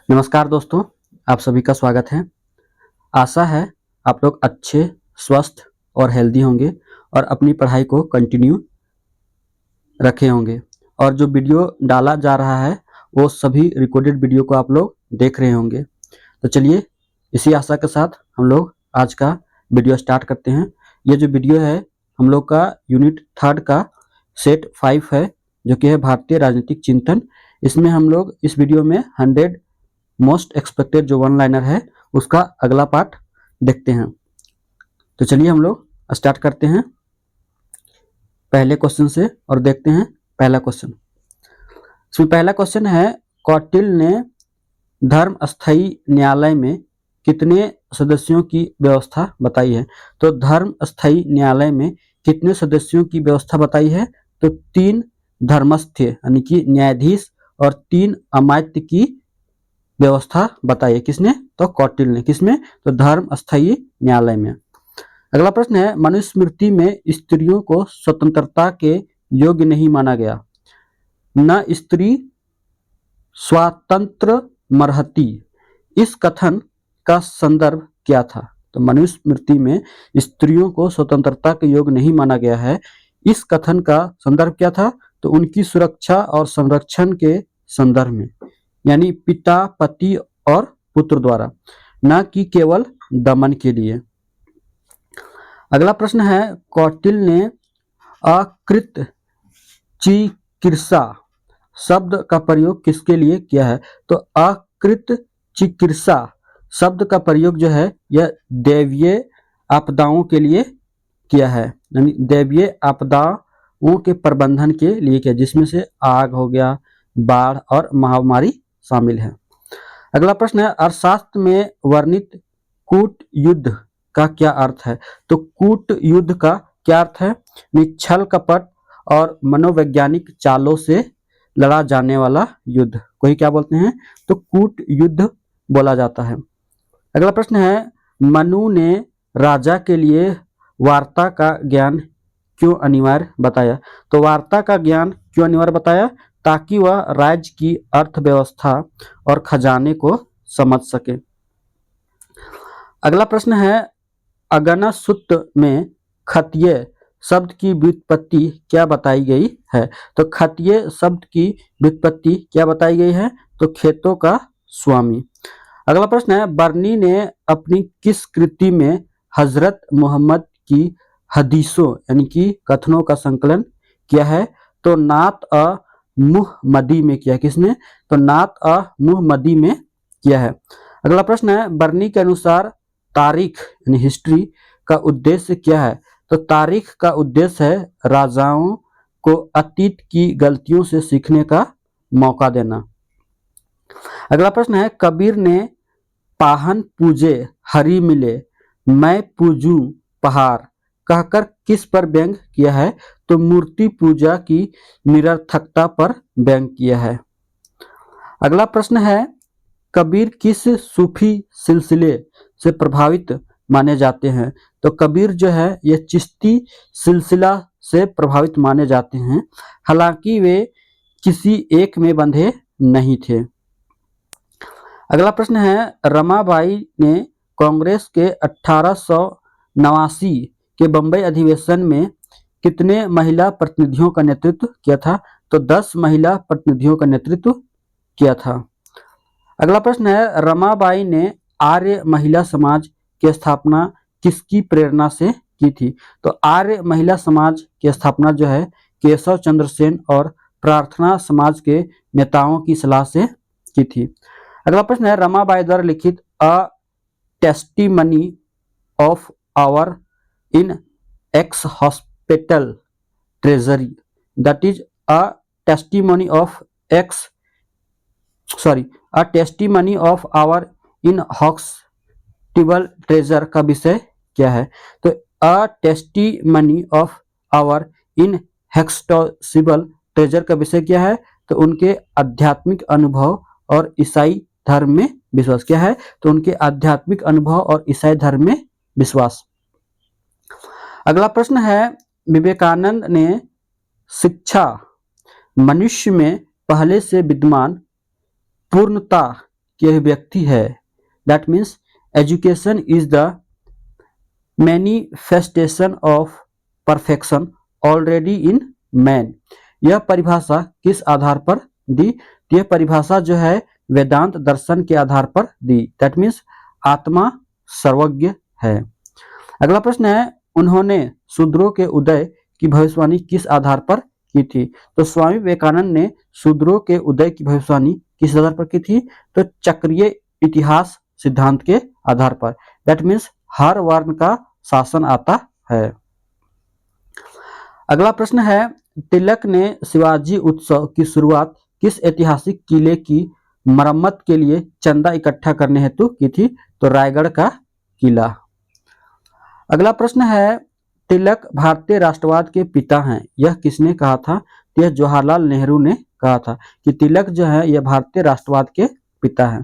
नमस्कार दोस्तों, आप सभी का स्वागत है। आशा है आप लोग अच्छे, स्वस्थ और हेल्दी होंगे और अपनी पढ़ाई को कंटिन्यू रखे होंगे। और जो वीडियो डाला जा रहा है वो सभी रिकॉर्डेड वीडियो को आप लोग देख रहे होंगे। तो चलिए इसी आशा के साथ हम लोग आज का वीडियो स्टार्ट करते हैं। ये जो वीडियो है हम लोग का यूनिट 3 का सेट 5 है, जो कि है भारतीय राजनीतिक चिंतन। इसमें हम लोग इस वीडियो में 100 मोस्ट एक्सपेक्टेड जो वन लाइनर है उसका अगला पार्ट देखते हैं। तो चलिए हम लोग स्टार्ट करते हैं पहले क्वेश्चन से और देखते हैं पहला क्वेश्चन। इसमें पहला क्वेश्चन है, कौटिल्य ने धर्म स्थायी न्यायालय में कितने सदस्यों की व्यवस्था बताई है। तो धर्म स्थायी न्यायालय में कितने सदस्यों की व्यवस्था बताई है। तो 3 धर्मस्थ यानी कि न्यायाधीश और 3 अमात्य की व्यवस्था बताई है। किसने? तो कौटिल्य ने। किसमें? तो धर्म स्थायी न्यायालय में। अगला प्रश्न है, मनुस्मृति में स्त्रियों को स्वतंत्रता के योग्य नहीं माना गया। न स्त्री स्वातंत्र मरहति, इस कथन का संदर्भ क्या था। तो मनुस्मृति में स्त्रियों को स्वतंत्रता के योग्य नहीं माना गया है, इस कथन का संदर्भ क्या था। तो उनकी सुरक्षा और संरक्षण के संदर्भ में, यानी पिता, पति और पुत्र द्वारा, न कि केवल दमन के लिए। अगला प्रश्न है, कौटिल्य ने अकृत चिकित्सा शब्द का प्रयोग किसके लिए किया है। तो अकृत चिकित्सा शब्द का प्रयोग जो है यह दैवीय आपदाओं के लिए किया है, यानी दैवीय आपदाओं के प्रबंधन के लिए किया, जिसमें से आग हो गया, बाढ़ और महामारी शामिल है। अगला प्रश्न है, अर्थशास्त्र में वर्णित कूट युद्ध का क्या अर्थ है। तो कूट युद्ध का क्या अर्थ है। छल कपट और मनोवैज्ञानिक चालों से लड़ा जाने वाला युद्ध को ही क्या बोलते हैं। तो कूट युद्ध बोला जाता है। अगला प्रश्न है, मनु ने राजा के लिए वार्ता का ज्ञान क्यों अनिवार्य बताया। तो वार्ता का ज्ञान क्यों अनिवार्य बताया, ताकि वह राज्य की अर्थव्यवस्था और खजाने को समझ सके। अगला प्रश्न है, अगना सूत्र में खतीय शब्द की व्युत्पत्ति क्या बताई गई है। तो खतीय शब्द की व्युत्पत्ति क्या बताई गई है। तो खेतों का स्वामी। अगला प्रश्न है, बर्नी ने अपनी किस कृति में हजरत मोहम्मद की हदीसों यानी कि कथनों का संकलन किया है। तो नात अ मुहम्मदी में किया। किसने? तो नात अ मुहम्मदी में किया है। अगला प्रश्न है, बर्नी के अनुसार तारीख यानी हिस्ट्री का उद्देश्य क्या है। तो तारीख का उद्देश्य है राजाओं को अतीत की गलतियों से सीखने का मौका देना। अगला प्रश्न है, कबीर ने पाहन पूजे हरि मिले मैं पूजूं पहाड़ कहकर किस पर व्यंग किया है। तो मूर्ति पूजा की निरर्थकता पर व्यंग किया है। अगला प्रश्न है, कबीर किस सूफी सिलसिले से प्रभावित माने जाते हैं। तो कबीर जो है ये चिश्ती सिलसिला से प्रभावित माने जाते हैं, हालांकि वे किसी एक में बंधे नहीं थे। अगला प्रश्न है, रमाबाई ने कांग्रेस के 1889 के बंबई अधिवेशन में कितने महिला प्रतिनिधियों का नेतृत्व किया था। तो 10 महिला प्रतिनिधियों का नेतृत्व किया था। अगला प्रश्न है, रमाबाई ने आर्य महिला समाज की स्थापना किसकी प्रेरणा से की थी। तो आर्य महिला समाज की स्थापना जो है केशव चंद्र सेन और प्रार्थना समाज के नेताओं की सलाह से की थी। अगला प्रश्न है, रमाबाई द्वारा लिखित a testimony of our inexhaustible treasury, that is a testimony of a testimony of our inexhaustible treasure का विषय क्या है। तो a testimony of our inexhaustible treasure का विषय क्या है। तो उनके आध्यात्मिक अनुभव और ईसाई धर्म में विश्वास। क्या है? तो उनके आध्यात्मिक अनुभव और ईसाई धर्म में विश्वास। अगला प्रश्न है, विवेकानंद ने शिक्षा मनुष्य में पहले से विद्यमान पूर्णता की अभिव्यक्ति है। That means education is the manifestation of perfection already in man. यह परिभाषा किस आधार पर दी? यह परिभाषा जो है वेदांत दर्शन के आधार पर दी। दैट मीन्स आत्मा सर्वज्ञ है। अगला प्रश्न है, उन्होंने शूद्रों के उदय की भविष्यवाणी किस आधार पर की थी? तो स्वामी विवेकानंद ने शूद्रों के उदय की भविष्यवाणी किस आधार पर की थी? तो चक्रीय इतिहास सिद्धांत के आधार पर। दैट मीन्स हर वर्ण का शासन आता है। अगला प्रश्न है, तिलक ने शिवाजी उत्सव की शुरुआत किस ऐतिहासिक किले की मरम्मत के लिए चंदा इकट्ठा करने हेतु की थी? तो रायगढ़ का किला। अगला प्रश्न है, तिलक भारतीय राष्ट्रवाद के पिता हैं, यह किसने कहा था? यह जवाहरलाल नेहरू ने कहा था कि तिलक जो है यह भारतीय राष्ट्रवाद के पिता हैं।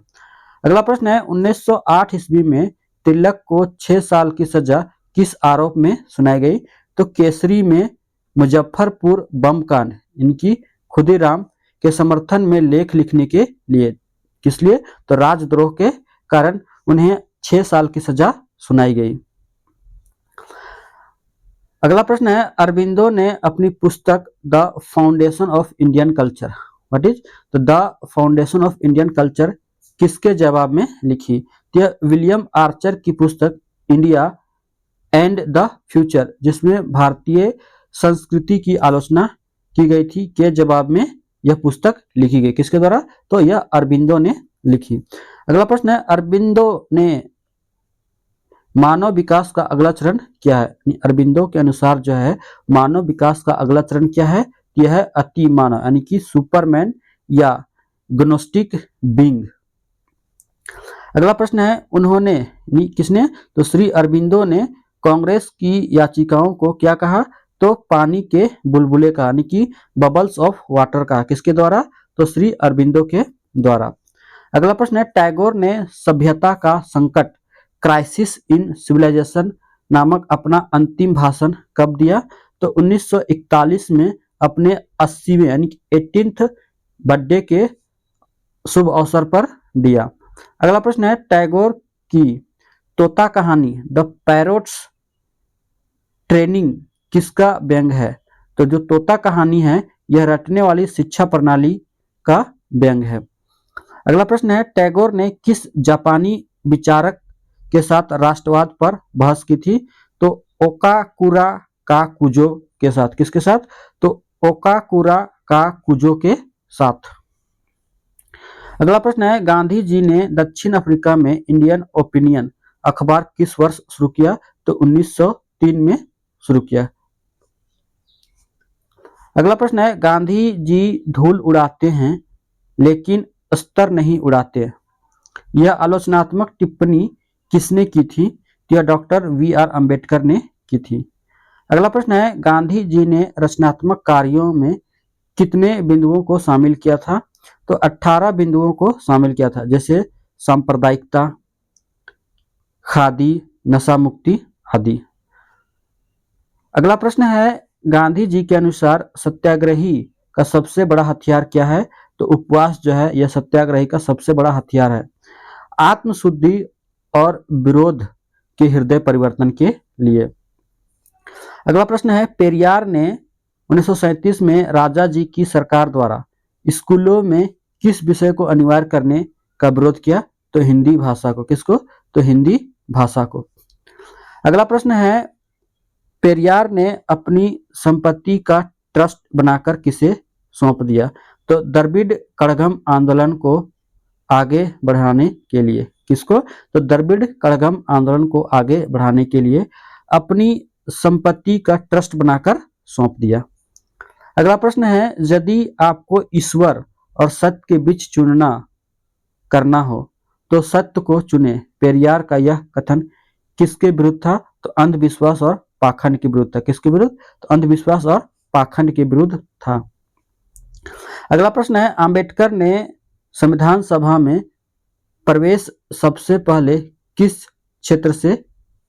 अगला प्रश्न है, 1908 ईस्वी में तिलक को 6 साल की सजा किस आरोप में सुनाई गई? तो केसरी में मुजफ्फरपुर बम कांड इनकी खुदीराम के समर्थन में लेख लिखने के लिए। किस लिए? तो राजद्रोह के कारण उन्हें 6 साल की सजा सुनाई गई। अगला प्रश्न है, अरबिंदो ने अपनी पुस्तक the foundation of Indian culture, what is तो the foundation of Indian culture किसके जवाब में लिखी? यह विलियम आर्चर की पुस्तक इंडिया एंड द फ्यूचर, जिसमें भारतीय संस्कृति की आलोचना की गई थी, के जवाब में यह पुस्तक लिखी गई। किसके द्वारा? तो यह अरबिंदो ने लिखी। अगला प्रश्न है, अरबिंदो ने मानव विकास का अगला चरण क्या है? अरबिंदो के अनुसार जो है मानव विकास का अगला चरण क्या है? यह है अति मानव, यानी कि सुपरमैन या ग्नोस्टिक बीइंग। अगला प्रश्न है, उन्होंने किसने? तो श्री अरबिंदो ने कांग्रेस की याचिकाओं को क्या कहा? तो पानी के बुलबुले का, यानी कि बबल्स ऑफ वाटर का। किसके द्वारा? तो श्री अरबिंदो के द्वारा। अगला प्रश्न है, टैगोर ने सभ्यता का संकट क्राइसिस इन सिविलाइजेशन नामक अपना अंतिम भाषण कब दिया? तो 1941 में अपने 80वें यानी कि 18th बर्थडे के शुभ अवसर पर दिया। अगला प्रश्न है, टैगोर की तोता कहानी द पैरोट्स ट्रेनिंग किसका व्यंग है? तो जो तोता कहानी है यह रटने वाली शिक्षा प्रणाली का व्यंग है। अगला प्रश्न है, टैगोर ने किस जापानी विचारक के साथ राष्ट्रवाद पर बहस की थी? तो ओकाकुरा काकुजो के साथ। किसके साथ? तो ओकाकुरा काकुजो के साथ। अगला प्रश्न है, गांधी जी ने दक्षिण अफ्रीका में इंडियन ओपिनियन अखबार किस वर्ष शुरू किया? तो 1903 में शुरू किया। अगला प्रश्न है, गांधी जी धूल उड़ाते हैं लेकिन स्तर नहीं उड़ाते, यह आलोचनात्मक टिप्पणी किसने की थी? यह डॉक्टर वी.आर. अंबेडकर ने की थी। अगला प्रश्न है, गांधी जी ने रचनात्मक कार्यों में कितने बिंदुओं को शामिल किया था? तो 18 बिंदुओं को शामिल किया था, जैसे सांप्रदायिकता, खादी, नशा मुक्ति आदि। अगला प्रश्न है, गांधी जी के अनुसार सत्याग्रही का सबसे बड़ा हथियार क्या है? तो उपवास जो है यह सत्याग्रही का सबसे बड़ा हथियार है, आत्मशुद्धि और विरोध के हृदय परिवर्तन के लिए। अगला प्रश्न है, पेरियार ने 1937 में राजा जी की सरकार द्वारा स्कूलों में किस विषय को अनिवार्य करने का विरोध किया? तो हिंदी भाषा को। किसको? तो हिंदी भाषा को। अगला प्रश्न है, पेरियार ने अपनी संपत्ति का ट्रस्ट बनाकर किसे सौंप दिया? तो द्रविड़ कड़गम आंदोलन को आगे बढ़ाने के लिए। किसको? तो द्रविड़ कड़गम आंदोलन को आगे बढ़ाने के लिए अपनी संपत्ति का ट्रस्ट बनाकर सौंप दिया। अगला प्रश्न है, यदि आपको ईश्वर और सत्य के बीच चुनना करना हो तो सत्य को चुने, पेरियार का यह कथन किसके विरुद्ध था? तो अंधविश्वास और पाखंड के विरुद्ध था। किसके विरुद्ध? तो अंधविश्वास और पाखंड के विरुद्ध था। अगला प्रश्न है, अंबेडकर ने संविधान सभा में प्रवेश सबसे पहले किस क्षेत्र से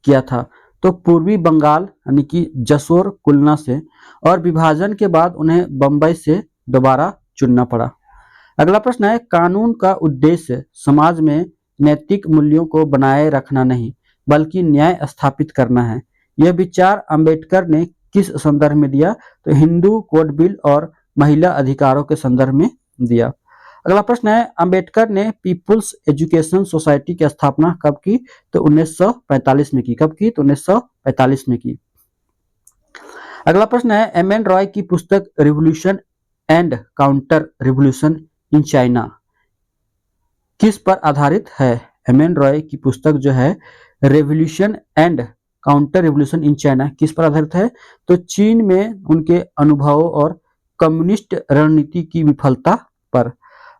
किया था? तो पूर्वी बंगाल यानी कि जसोर कुलना से, और विभाजन के बाद उन्हें बंबई से दोबारा चुनना पड़ा। अगला प्रश्न है, कानून का उद्देश्य समाज में नैतिक मूल्यों को बनाए रखना नहीं बल्कि न्याय स्थापित करना है। यह विचार अंबेडकर ने किस संदर्भ में दिया? तो हिंदू कोड बिल और महिला अधिकारों के संदर्भ में दिया। अगला प्रश्न है, अंबेडकर ने पीपुल्स एजुकेशन सोसाइटी की स्थापना कब की? तो 1945 में की। कब की? तो 1945 में की। अगला प्रश्न है, एम एन रॉय की पुस्तक revolution and counter revolution in China किस पर आधारित है? एम एन रॉय की पुस्तक जो है revolution and counter revolution in China किस पर आधारित है? तो चीन में उनके अनुभवों और कम्युनिस्ट रणनीति की विफलता पर।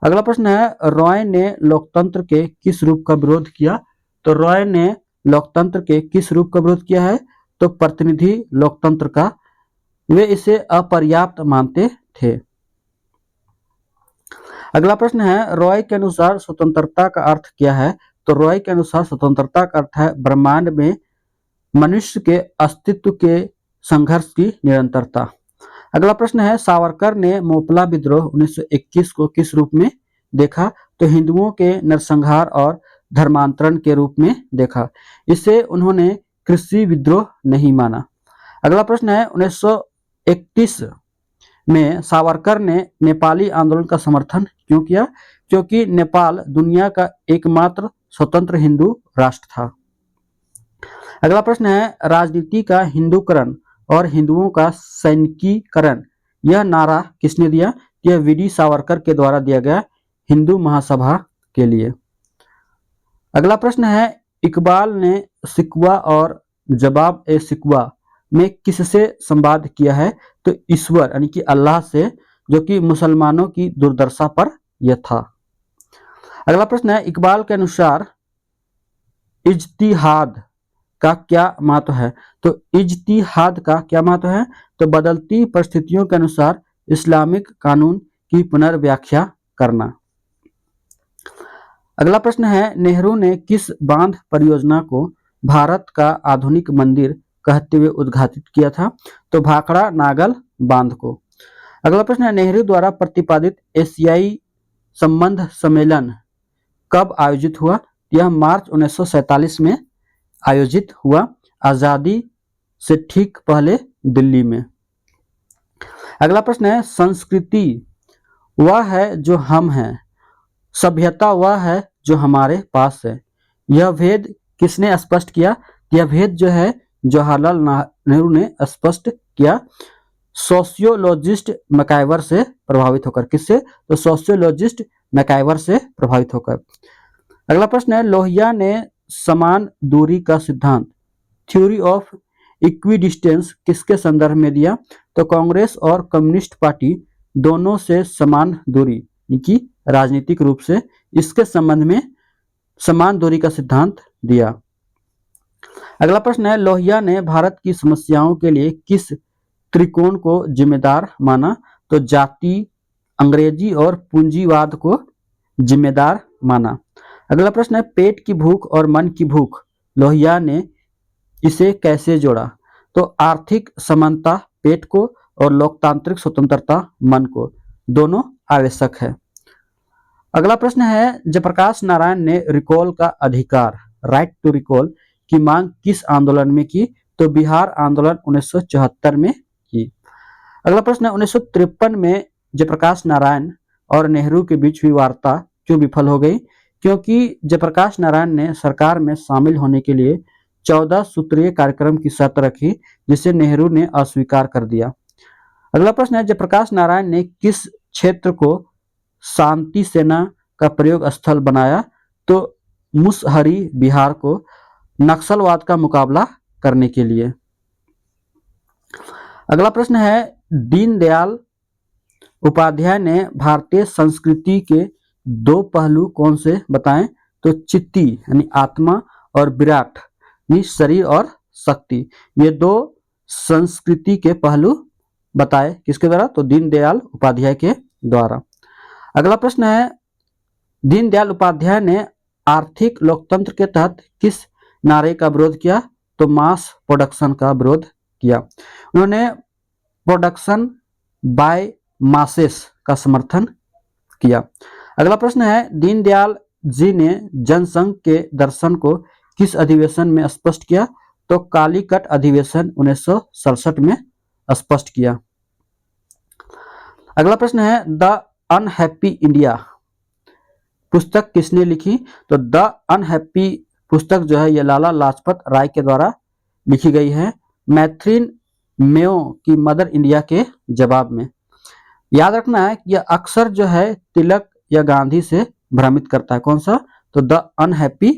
अगला प्रश्न है, रॉय ने लोकतंत्र के किस रूप का विरोध किया? तो रॉय ने लोकतंत्र के किस रूप का विरोध किया है? तो प्रतिनिधि लोकतंत्र का। वे इसे अपर्याप्त मानते थे। अगला प्रश्न है, रॉय के अनुसार स्वतंत्रता का अर्थ क्या है? तो रॉय के अनुसार स्वतंत्रता का अर्थ है ब्रह्मांड में मनुष्य के अस्तित्व के संघर्ष की निरंतरता। अगला प्रश्न है, सावरकर ने मोपला विद्रोह 1921 को किस रूप में देखा? तो हिंदुओं के नरसंहार और धर्मांतरण के रूप में देखा। इसे उन्होंने कृषि विद्रोह नहीं माना। अगला प्रश्न है, 1931 में सावरकर ने नेपाली आंदोलन का समर्थन क्यों किया? क्योंकि नेपाल दुनिया का एकमात्र स्वतंत्र हिंदू राष्ट्र था। अगला प्रश्न है, राजनीति का हिंदूकरण और हिंदुओं का सैनिकीकरण यह नारा किसने दिया? यह वीडी सावरकर के द्वारा दिया गया हिंदू महासभा के लिए। अगला प्रश्न है, इकबाल ने शिकवा और जवाब ए शिकवा में किससे संवाद किया है? तो ईश्वर यानी कि अल्लाह से, जो कि मुसलमानों की दुर्दशा पर यह था। अगला प्रश्न है, इकबाल के अनुसार इज्तिहाद का क्या महत्व है? तो इज्तिहाद का क्या महत्व है? तो बदलती परिस्थितियों के अनुसार इस्लामिक कानून की पुनर्व्याख्या करना। अगला प्रश्न है, नेहरू ने किस बांध परियोजना को भारत का आधुनिक मंदिर कहते हुए उद्घाटित किया था? तो भाखड़ा नागल बांध को। अगला प्रश्न है, नेहरू द्वारा प्रतिपादित एशियाई संबंध सम्मेलन कब आयोजित हुआ? यह मार्च 1947 में आयोजित हुआ, आजादी से ठीक पहले दिल्ली में। अगला प्रश्न है, संस्कृति वह है जो हम हैं, सभ्यता वह है जो हमारे पास है। यह भेद किसने स्पष्ट किया? यह भेद जो है जवाहरलाल नेहरू ने स्पष्ट किया सोशियोलॉजिस्ट मैकाइवर से प्रभावित होकर। किससे? तो सोशियोलॉजिस्ट मैकाइवर से प्रभावित होकर। अगला प्रश्न है, लोहिया ने समान दूरी का सिद्धांत थ्योरी ऑफ इक्विडिस्टेंस किसके संदर्भ में दिया? तो कांग्रेस और कम्युनिस्ट पार्टी दोनों से समान दूरी की राजनीतिक रूप से इसके संबंध में समान दूरी का सिद्धांत दिया। अगला प्रश्न है, लोहिया ने भारत की समस्याओं के लिए किस त्रिकोण को जिम्मेदार माना? तो जाति, अंग्रेजी और पूंजीवाद को जिम्मेदार माना। अगला प्रश्न है, पेट की भूख और मन की भूख लोहिया ने इसे कैसे जोड़ा? तो आर्थिक समानता पेट को और लोकतांत्रिक स्वतंत्रता मन को, दोनों आवश्यक है। अगला प्रश्न है, जयप्रकाश नारायण ने रिकॉल का अधिकार राइट टू रिकॉल की मांग किस आंदोलन में की? तो बिहार आंदोलन 1974 में की। अगला प्रश्न है, 1953 में जयप्रकाश नारायण और नेहरू के बीच हुई वार्ता क्यों विफल हो गई? क्योंकि जयप्रकाश नारायण ने सरकार में शामिल होने के लिए 14 सूत्रीय कार्यक्रम की शर्त रखी, जिसे नेहरू ने अस्वीकार कर दिया। अगला प्रश्न है, जयप्रकाश नारायण ने किस क्षेत्र को शांति सेना का प्रयोग स्थल बनाया? तो मुसहरी बिहार को नक्सलवाद का मुकाबला करने के लिए। अगला प्रश्न है, दीनदयाल उपाध्याय ने भारतीय संस्कृति के दो पहलू कौन से बताएं? तो चित्ती यानी आत्मा और विराट यानी शरीर और शक्ति, ये दो संस्कृति के पहलू बताए किसके द्वारा? तो दीनदयाल उपाध्याय के द्वारा। अगला प्रश्न है, दीनदयाल उपाध्याय ने आर्थिक लोकतंत्र के तहत किस नारे का विरोध किया? तो मास प्रोडक्शन का विरोध किया। उन्होंने प्रोडक्शन बाय मासेस का समर्थन दिया। अगला प्रश्न है, दीनदयाल जी ने जनसंघ के दर्शन को किस अधिवेशन में स्पष्ट किया? तो कालीकट अधिवेशन 1967 में स्पष्ट किया। अगला प्रश्न है, द अनहैप्पी इंडिया पुस्तक किसने लिखी? तो द अनहैप्पी पुस्तक जो है ये लाला लाजपत राय के द्वारा लिखी गई है, मैथ्रीन मेयो की मदर इंडिया के जवाब में। याद रखना है कि यह अक्सर जो है तिलक या गांधी से भ्रमित करता है। कौन सा? तो द अनहैप्पी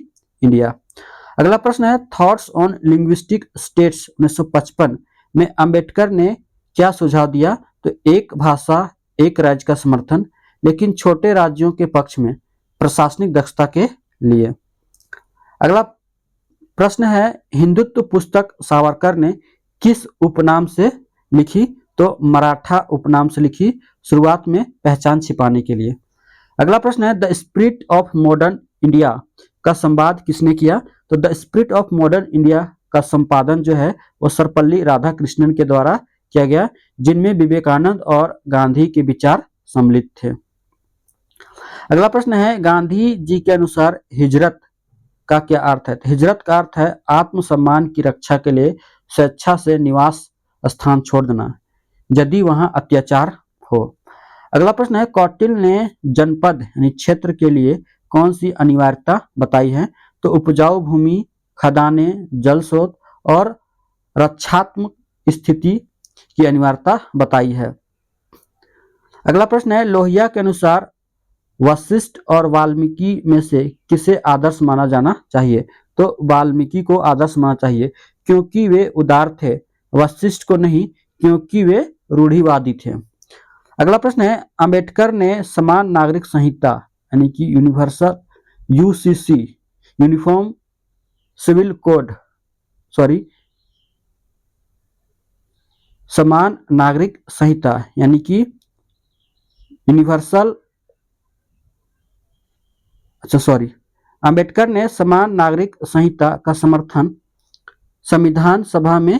इंडिया। अगला प्रश्न है, थॉट्स ऑन लिंग्विस्टिक स्टेट्स 1955 में अंबेडकर ने क्या सुझाव दिया? तो एक भाषा एक राज्य का समर्थन, लेकिन छोटे राज्यों के पक्ष में, प्रशासनिक दक्षता के लिए। अगला प्रश्न है, हिंदुत्व पुस्तक सावरकर ने किस उपनाम से लिखी? तो मराठा उपनाम से लिखी, शुरुआत में पहचान छिपाने के लिए। अगला प्रश्न है, the spirit of modern India का संवाद किसने किया? तो the spirit of modern India का संपादन जो है वो सर्वपल्ली राधाकृष्णन के द्वारा किया गया, जिनमें विवेकानंद और गांधी के विचार सम्मिलित थे। अगला प्रश्न है, गांधी जी के अनुसार हिजरत का क्या अर्थ है? तो हिजरत का अर्थ है आत्मसम्मान की रक्षा के लिए स्वेच्छा से निवास स्थान छोड़ देना, यदि वहां अत्याचार हो। अगला प्रश्न है, कौटिल्य ने जनपद यानी क्षेत्र के लिए कौन सी अनिवार्यता बताई है? तो उपजाऊ भूमि, खदाने, जल स्रोत और रक्षात्मक स्थिति की अनिवार्यता बताई है। अगला प्रश्न है, लोहिया के अनुसार वशिष्ठ और वाल्मीकि में से किसे आदर्श माना जाना चाहिए? तो वाल्मीकि को आदर्श माना चाहिए, क्योंकि वे उदार थे, वशिष्ठ को नहीं, क्योंकि वे रूढ़िवादी थे। अगला प्रश्न है, अंबेडकर ने समान नागरिक संहिता यानी कि universal UCC uniform civil code समान नागरिक संहिता यानी कि अंबेडकर ने समान नागरिक संहिता का समर्थन संविधान सभा में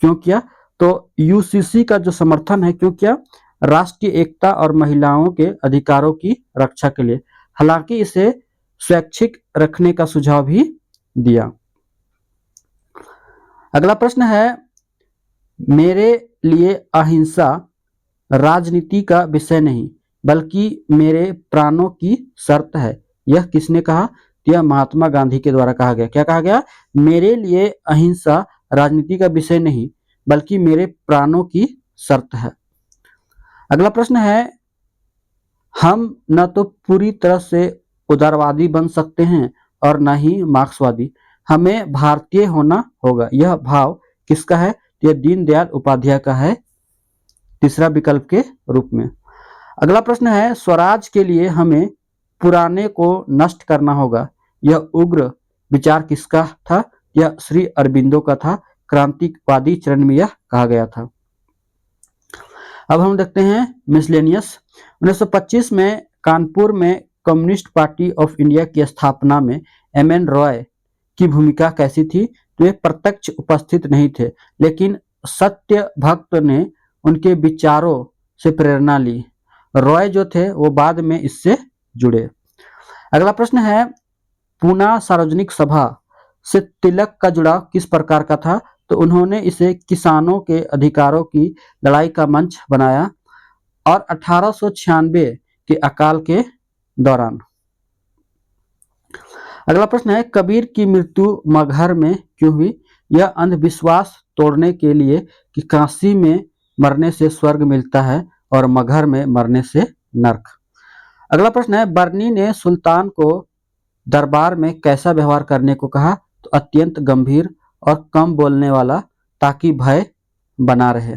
क्यों किया? तो यूसीसी का जो समर्थन है क्यों किया? राष्ट्रीय एकता और महिलाओं के अधिकारों की रक्षा के लिए। हालांकि इसे स्वैच्छिक रखने का सुझाव भी दिया। अगला प्रश्न है, मेरे लिए अहिंसा राजनीति का विषय नहीं बल्कि मेरे प्राणों की शर्त है, यह किसने कहा? यह महात्मा गांधी के द्वारा कहा गया। क्या कहा गया? मेरे लिए अहिंसा राजनीति का विषय नहीं बल्कि मेरे प्राणों की शर्त है। अगला प्रश्न है, हम न तो पूरी तरह से उदारवादी बन सकते हैं और न ही मार्क्सवादी, हमें भारतीय होना होगा, यह भाव किसका है? यह दीनदयाल उपाध्याय का है, तीसरा विकल्प के रूप में। अगला प्रश्न है, स्वराज के लिए हमें पुराने को नष्ट करना होगा, यह उग्र विचार किसका था? यह श्री अरबिंदो का था, क्रांतिवादी चरण में यह कहा गया था। अब हम देखते हैं मिसलेनियस। 1925 में कानपुर में कम्युनिस्ट पार्टी ऑफ इंडिया की स्थापना में एम.एन. रॉय की भूमिका कैसी थी? तो वे प्रत्यक्ष उपस्थित नहीं थे, लेकिन सत्य भक्त ने उनके विचारों से प्रेरणा ली। रॉय जो थे वो बाद में इससे जुड़े। अगला प्रश्न है, पूना सार्वजनिक सभा से तिलक का जुड़ाव किस प्रकार का था? तो उन्होंने इसे किसानों के अधिकारों की लड़ाई का मंच बनाया और 1896 के अकाल के दौरान। अगला प्रश्न है, कबीर की मृत्यु मगहर में क्यों हुई? यह अंधविश्वास तोड़ने के लिए कि काशी में मरने से स्वर्ग मिलता है और मगहर में मरने से नरक। अगला प्रश्न है, बर्नी ने सुल्तान को दरबार में कैसा व्यवहार करने को कहा? तो अत्यंत गंभीर और कम बोलने वाला, ताकि भय बना रहे।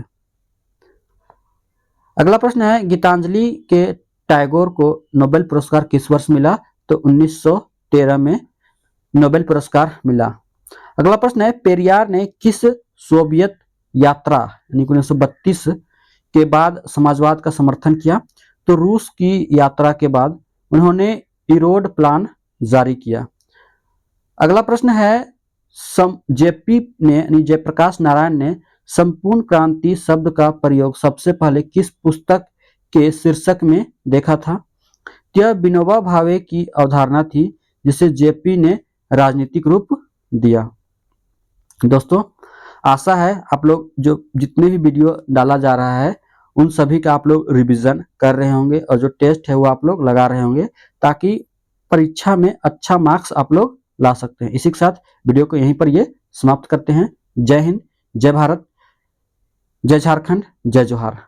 अगला प्रश्न है, गीतांजलि के टैगोर को नोबेल पुरस्कार किस वर्ष मिला? तो 1913 में नोबेल पुरस्कार मिला। अगला प्रश्न है, पेरियार ने किस सोवियत यात्रा यानी 1932 के बाद समाजवाद का समर्थन किया? तो रूस की यात्रा के बाद उन्होंने इरोड प्लान जारी किया। अगला प्रश्न है, जेपी ने यानी जयप्रकाश नारायण ने संपूर्ण क्रांति शब्द का प्रयोग सबसे पहले किस पुस्तक के शीर्षक में देखा था? सत्य विनोबा भावे की अवधारणा थी जिसे जेपी ने राजनीतिक रूप दिया। दोस्तों, आशा है आप लोग जो जितने भी वीडियो डाला जा रहा है उन सभी का आप लोग रिवीजन कर रहे होंगे और जो टेस्ट है वो आप लोग लगा रहे होंगे ताकि परीक्षा में अच्छा मार्क्स आप लोग ला सकते हैं। इसी के साथ वीडियो को यहीं पर ये समाप्त करते हैं। जय हिंद, जय भारत, जय झारखंड, जय जोहार।